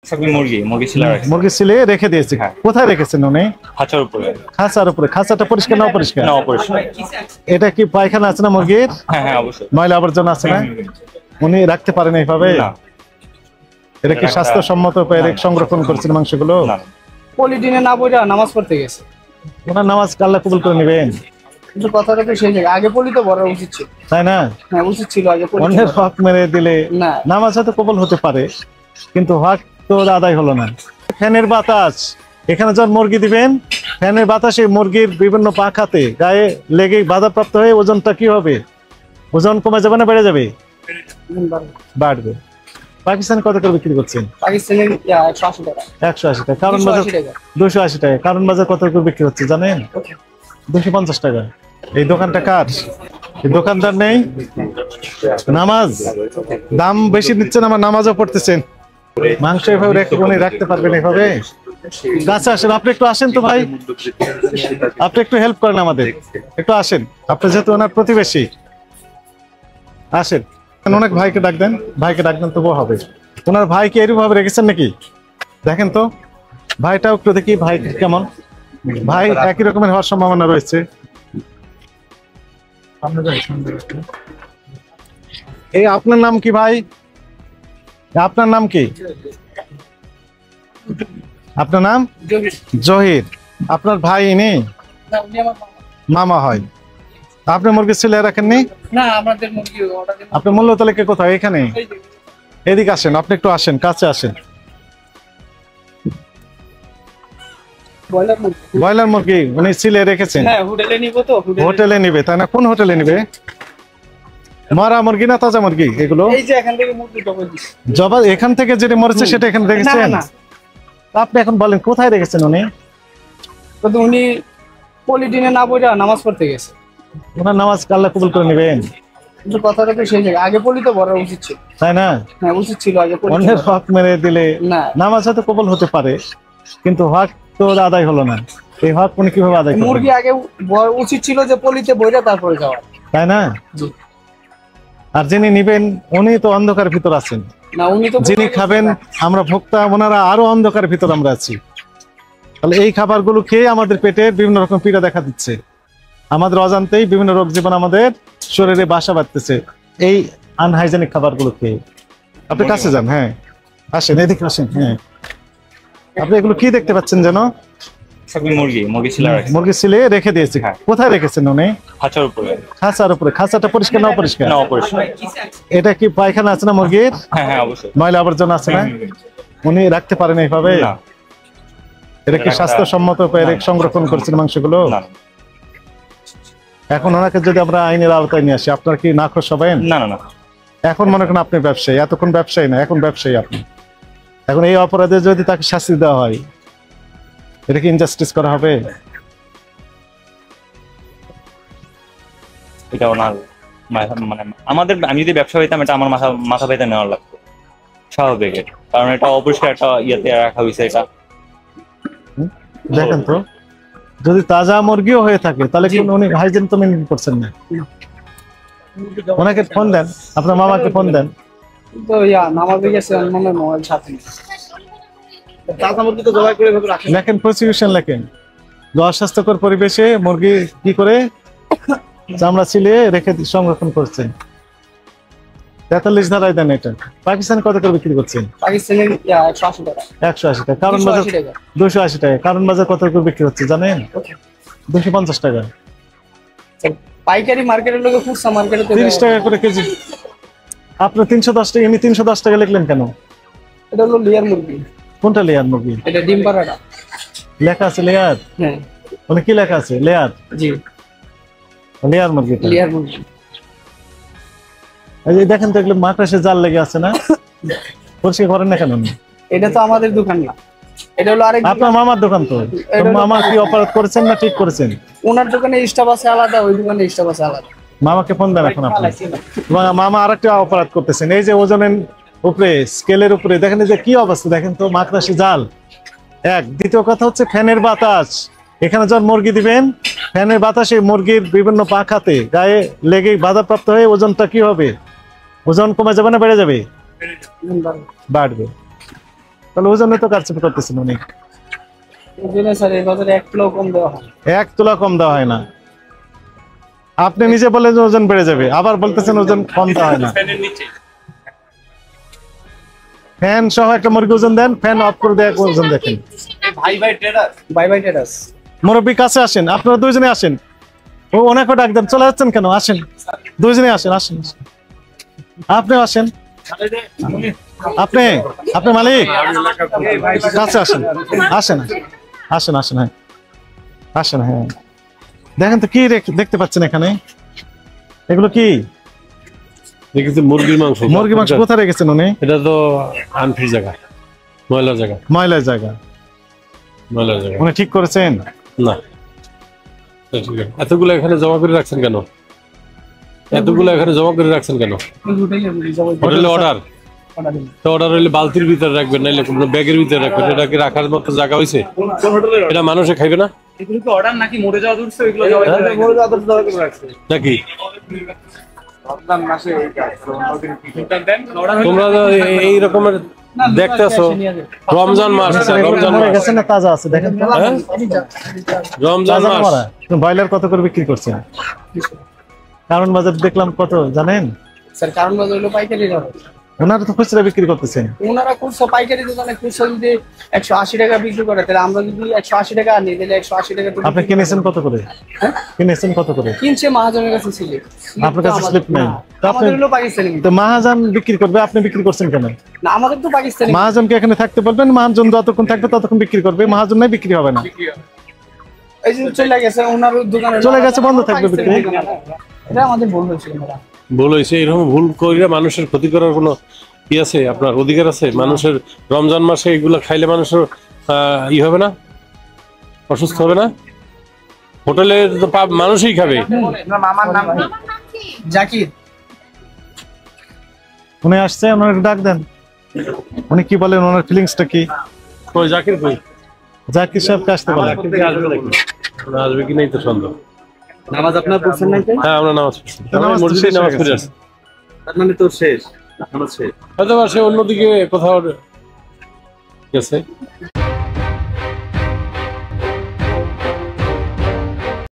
মুরগি মুরগি ছিল মুরগি ছিলে রেখে দিয়েছে। কোথায় রেখেছেন উনি? খাঁচার উপরে। খাঁচার উপরে। খাঁচাটা পরিষ্কার না অপরিষ্কার? না অপরিষ্কার। এটা কি পায়খানা আছে না মুরগির? হ্যাঁ হ্যাঁ অবশ্যই। ময়লা আবর্জনা আছে না? উনি রাখতে পারেন এইভাবে? না। এটা কি স্বাস্থ্যসম্মত উপায়ে সংরক্ষণ করছেন মাংসগুলো? না। পলিথিনে না বইরা নামাজ পড়তে গেছে। ওনার নামাজ আল্লাহ কবুল করে নেবেন। কিন্তু কথাটা তো সেই জায়গায় আগে পলি তো বড় উচিত ছিল, তাই না? হ্যাঁ উচিত ছিল আগে পলি। অন্যের হক মেরে দিলে না, নামাজ হয়তো কবুল হতে পারে, কিন্তু হক তো আদায় হলো না। ফ্যানের বাতাস, এখানে যখন মুরগি দিবেন, ফ্যানের বাতাসে মুরগির বিভিন্ন পাখাতে গায়ে লেগে বাধাপ্রাপ্ত হয়ে ওজনটা কি হবে? ওজন কমে যাবে না বেড়ে যাবে? বাড়বে। পাকিস্তান কত করে বিক্রি করছেন? পাকিস্তানে 180 টাকা। 180 টাকা। কারণ বাজার 280 টাকা। কারণ বাজার কত করে বিক্রি হচ্ছে জানেন? 250 টাকা। এই দোকানটা কার? এই দোকানদার নেই? নামাজ দাম বেশি নিচ্ছেন, আমার নামাজও পড়তেছেন। মাংস এভাবে উনি রাখতে পারবেন এভাবে? কাছে আসেন, আপনি একটু আসেন তো ভাই, আপনি একটু হেল্প করেন আমাদের, একটু আসেন। আপনি যেহেতু ওনার প্রতিবেশী, আসেন। অনেক ভাইকে ডাক দেন, ভাইকে ডাক দেন তবুও হবে। ওনার ভাইকে এরকম ভাবে রেখেছেন নাকি? দেখেন তো ভাইটাও একটু দেখি, ভাই কেমন? ভাই একই রকমের হওয়ার সম্ভাবনা রয়েছে। এই আপনার নাম কি ভাই? আপনার নাম কি? আপনার নাম? জহির। আপনার ভাই ইনি? মামা হয়। আপনি মুরগি ছিলে রাখেননি? না, আমাদের মুরগি অর্ডার দেন। আপনি মূল্য তালিকা কোথায়? এখানে? এদিকে আসেন, আপনি একটু আসেন, কাছে আসেন। ব্রয়লার মুরগি উনি ছিলে রেখেছেন? হ্যাঁ, হোটেলে নিব তো। হোটেলে নিবে, তাই না? কোন হোটেলে নিবে? মরা মুরগি না তাজা মুরগি এগুলো? এই যে এখান থেকে মুরগি জবাই দিছি। জবাই এখান থেকে যেটা মরেছে সেটা এখানে রেখেছেন? না, আপনি এখন বলেন কোথায় রেখেছেন উনি? তো উনি পলিথিনে না বইরা নামাজ পড়তে গেছে। ওনার নামাজ আল্লাহ কবুল করে নেবেন। কিন্তু কথাটা তো সেই জায়গায় আগে পলি তো বড় উচিত ছিল, তাই না? হ্যাঁ উচিত ছিল আগে পলি। অন্যের হক মেরে দিলে না, নামাজ হয়তো কবুল হতে পারে, কিন্তু হক তো আদায় হলো না। এই হক উনি কিভাবে আদায় করবেন? মুরগি আগে উচিত ছিল যে পলিতে বইরা তারপরে যাওয়া, তাই না? আর যিনি নিবেন উনি তো অন্ধকারের ভিতর আছেন না, উনি তো যিনি খাবেন আমরা ভোক্তা, ওনারা আরো অন্ধকারের ভিতর আমরা আছি। তাহলে এই খাবারগুলো খেয়ে আমাদের পেটে বিভিন্ন রকম পীড়া দেখা দিচ্ছে, আমাদের অজান্তেই বিভিন্ন রোগ জীবাণু আমাদের শরীরে বাসা বাঁধতেছে এই আনহাইজেনিক খাবারগুলো খেয়ে। আপনি কাছে যান, হ্যাঁ আসেন, এদিকে আসেন। হ্যাঁ, আপনি এগুলো কি দেখতে পাচ্ছেন যেন? মুরগি মুরগি ছিল মুরগি ছিলে রেখে দিয়েছে। কোথায় রেখেছেন উনি? খাঁচার উপরে। খাঁচার উপরে। খাঁচাটা পরিষ্কার না অপরিষ্কার? না অপরিষ্কার। এটা কি পায়খানা আছে না মুরগির? হ্যাঁ হ্যাঁ অবশ্যই। ময়লা আবর্জনা আছে না? উনি রাখতে পারেন এইভাবে? না। এটা কি স্বাস্থ্যসম্মত উপায়ে সংরক্ষণ করছেন মাংসগুলো? না। এখন ওনাকে যদি আমরা আইনের আওতায় নিয়ে আসি, আপনার কি নাখোশ হবেন? না না না। এখন মনে করেন আপনি ব্যবসায়ী, এতক্ষণ ব্যবসায়ী না, এখন ব্যবসায়ী আপনি। এখন এই অপরাধে যদি তাকে শাস্তি দেওয়া হয়, এটা কি ইনজাস্টিস করা হবে? এটা ওনার মানে আমাদের, আমি যদি ব্যবসা হইতাম এটা আমার মাথা পেতে নেওয়ার লাগতো স্বাভাবিক, কারণ এটা অপরিষ্কার একটা ইয়েতে রাখা হয়েছে। এটা দেখেন তো, যদি তাজা মুরগিও হয়ে থাকে তাহলে কি উনি হাইজিন তো মেনটেন করছেন না? ওনাকে ফোন দেন, আপনার মামাকে ফোন দেন। তো নামাজে গেছে, মানে মোবাইল সাথে তাজা মুরগি তো জবাই করে রাখেন। লেখেন প্রসিকিউশন, লেখেন অস্বাস্থ্যকর পরিবেশে মুরগি কি করে চামড়া ছিলিয়ে রেখে সংরক্ষণ করছেন। 43 ধারায় দেন এটা। পাকিস্তান কত করে বিক্রি করছেন? পাকিস্তানে 180 টাকা। 180 টাকা। কারণ বাজার 280 টাকা। কারণ বাজার কত করে বিক্রি হচ্ছে জানেন? 250 টাকা। পাইকারি মার্কেটের লোকে খুচরা মার্কেটে 30 টাকা করে কেজি। আপনি 310 টাকা, এমনি 310 টাকা লিখলেন কেন? এটা হলো লেয়ার মুরগি। কোনটা লেয়ার মুরগি? এটা ডিম পাড়াটা লেখা আছে লেয়ার? হ্যাঁ। মানে কি লেখা আছে? লেয়ার? জি, লেয়ার মুরগি। লেয়ার মুরগি। এই যে দেখেন তো, এগুলো মাকড়াসে জাল লেগে আছে না? পরিষ্কার করেন না কেন? এটা তো আমাদের দোকান না, এটা হলো আরেক আপনার মামার দোকান তো। মামা কি অপরাধ করেছেন না ঠিক করেছেন? ওনার দোকানে স্টাফ আছে আলাদা, ওই দোকানে স্টাফ আছে আলাদা। মামাকে ফোন দেন এখন আপনি। মামা আরেকটা অপরাধ করতেছেন, এই যে ওজনের উপরে, স্কেলের উপরে দেখেন যে কি অবস্থা, দেখেন তো মাকড়াসি জাল। এক, দ্বিতীয় কথা হচ্ছে ফ্যানের বাতাস, এখানে যখন মুরগি দিবেন ফ্যানের বাতাসে মুরগির বিভিন্ন পাখাতে গায়ে লেগে বাধাপ্রাপ্ত হয়ে ওজনটা কি হবে? ওজন কমে যাবে না বেড়ে যাবে? বাড়বে। বাড়বে। তাহলে ওজনে তো কারচুপি করতেছেন উনি। এই জন্য স্যার এই বাজারে 1 কিলো কম দেওয়া হয়। 1 তোলা কম দেওয়া হয় না। আপনি নিজে বলেন যে ওজন বেড়ে যাবে, আবার বলতেছেন ওজন কম দেওয়া হয় না। ফ্যান সহ একটা মুরগি ওজন দেন, ফ্যান অফ করে দিয়ে ওজন দেখেন। বাই বাই টেরাস মুরব্বী কাছে আসেন, আপনারা দুইজনে আসেন। ও ওনাকে ডাক দেন, চলে যাচ্ছেন কেন? আসেন, দুইজনে আসেন, আসেন। আপনি আসেন, আপনি আপনি মালিক কাছে আসেন, আসেন আসেন আসেন। হ্যাঁ আসেন। হ্যাঁ দেখেন তো কি দেখতে পাচ্ছেন এখানে, এগুলো কি? দেখেছি মুরগির মাংস। মুরগি মাংস কোথায় রেখেছেন উনি? এটা তো আনফিট জায়গা, ময়লা জায়গা। ময়লার জায়গা ময়লা জায়গা উনি ঠিক করেছেন না। ঠিক আছে। এতগুলো এখানে জমা করে রাখছেন কেন? এতগুলো এখানে জমা করে রাখছেন কেন? হোটেলে অর্ডার তো অর্ডার হইলে বালতির ভিতরে রাখবেন, নাইলে কোনো ব্যাগের ভিতরে রাখবেন। এটা কি রাখার মতো জায়গা হইছে? এটা মানুষে খাইবে না এগুলো কি অর্ডার নাকি মরে যাওয়া দূরছে? এগুলো মরে যাওয়া দূরছে রাখছে নাকি? রমজান মাসে এই কাজ তোমরা তো এই রকমের দেখতেছো। রমজান মাস, রমজান মাস গেছে না, তাজা আছে দেখেন তো। হ্যাঁ? রমজান তাজা মাস। মারা। ব্রয়লার কত করে বিক্রি করছেন? কারণ বাজার দেখলাম কত জানেন? স্যার কারণ বাজার হলো পাইকারি দাম। ওনারা তো খুচরা বিক্রি করতেছেন। ওনারা খুচরা পাইকারি দোকানে খুচরা যদি 180 টাকা বিক্রি করে, তাহলে আমরা যদি 180 টাকা আনি, তাহলে 180 টাকা তো আপনি কিনেছেন কত করে? কিনেছেন কত করে? কিনছে মহাজনের কাছে ছিল। আপনার কাছে স্লিপ নেই তো আপনি আমাদের হলো পাকিস্তানি। তো মহাজন বিক্রি করবে, আপনি বিক্রি করছেন কেন? না আমাদের তো পাকিস্তানি। মহাজনকে এখানে থাকতে বলবেন, মহাজন যতক্ষণ থাকবে ততক্ষণ বিক্রি করবে, মহাজন নাই বিক্রি হবে না। এই যে চলে গেছে ওনার দোকানে, চলে গেছে, বন্ধ থাকবে বিক্রি। এটা আমাদের ভুল হয়েছিল। ভুল হয়েছে। এরকম ভুল করে মানুষের ক্ষতি করার কোনো ই আছে? আপনার অধিকার আছে? মানুষের রমজান মাসে এগুলো খাইলে মানুষের ই হবে না, অসুস্থ হবে না? হোটেলে তো মানুষই খাবে। মামার নাম জাকির। উনি আসছে, ওনাকে ডাক দেন। উনি কি বলেন, ওনার ফিলিংসটা কি? কই জাকির কই? জাকির সাহেবকে আসতে বলেন। আসবে কি নাই তো সন্দেহ। নামাজ আপনার পড়ছেন নাই? হ্যাঁ আমরা নামাজ পড়ছি, নামাজ তো মসজিদে শেষ হয়ে নামাজ পড়ে গেছে। আসছি। তার মানে তো শেষ, নামাজ শেষ। হয়তো বা সে অন্যদিকে কোথাও গেছে।